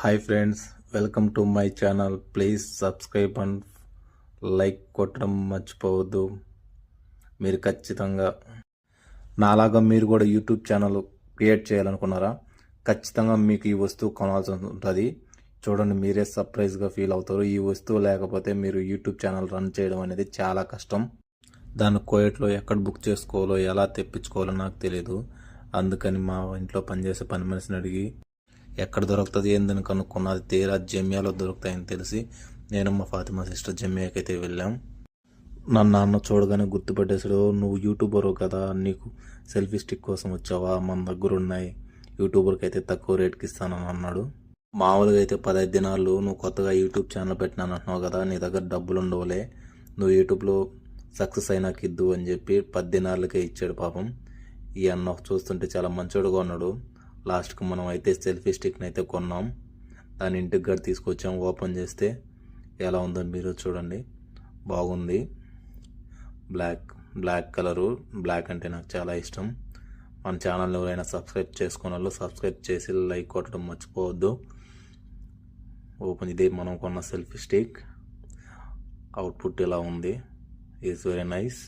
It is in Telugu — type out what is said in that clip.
Hi friends, welcome to my channel. Please subscribe and like కొట్టడం మర్చిపోవద్దు. మీరు ఖచ్చితంగా నాలాగా మీరు కూడా యూట్యూబ్ ఛానల్ క్రియేట్ చేయాలనుకున్నారా? ఖచ్చితంగా మీకు ఈ వస్తువు కొనాల్సి ఉంటుంది. చూడండి, మీరే సర్ప్రైజ్గా ఫీల్ అవుతారు. ఈ వస్తువు లేకపోతే మీరు యూట్యూబ్ ఛానల్ రన్ చేయడం అనేది చాలా కష్టం. దాన్ని కోయట్లో ఎక్కడ బుక్ చేసుకోవాలో ఎలా తెప్పించుకోవాలో నాకు తెలియదు. అందుకని మా ఇంట్లో పనిచేసే పని మనిషిని అడిగి ఎక్కడ దొరుకుతుంది ఏందని కనుక్కున్నది. తీరా జమ్యాలో దొరుకుతాయని తెలిసి నేను మా ఫాతిమా సిస్టర్ జమ్యాకి అయితే వెళ్ళాం. నా నాన్న చూడగానే గుర్తుపెట్టేసాడు, నువ్వు యూట్యూబరు కదా, నీకు సెల్ఫీ స్టిక్ కోసం వచ్చావా, మన దగ్గర ఉన్నాయి, యూట్యూబర్కి అయితే తక్కువ రేట్కి ఇస్తానని అన్నాడు. మామూలుగా అయితే 15 దినాలు నువ్వు కొత్తగా యూట్యూబ్ ఛానల్ పెట్టినాను అంటున్నావు కదా, నీ దగ్గర డబ్బులు ఉండవులే, నువ్వు యూట్యూబ్లో సక్సెస్ అయినాక ఇద్దు అని చెప్పి 10 దినాలకే ఇచ్చాడు. పాపం ఈ అన్న చూస్తుంటే చాలా మంచోడుగా ఉన్నాడు. లాస్ట్కి మనం అయితే సెల్ఫీ స్టిక్ని అయితే కొన్నాం. దాని ఇంటికి గడి తీసుకొచ్చాం. ఓపెన్ చేస్తే ఎలా ఉందో మీరు చూడండి. బాగుంది. Black colour. బ్లాక్ అంటే నాకు చాలా ఇష్టం. మన ఛానల్ ఎవరైనా సబ్స్క్రైబ్ చేసుకున్న వాళ్ళు సబ్స్క్రైబ్ చేసి లైక్ కొట్టడం మర్చిపోవద్దు. ఓపెన్ ఇదే మనం కొన్న సెల్ఫీ స్టిక్. అవుట్పుట్ ఎలా ఉంది? Is very nice.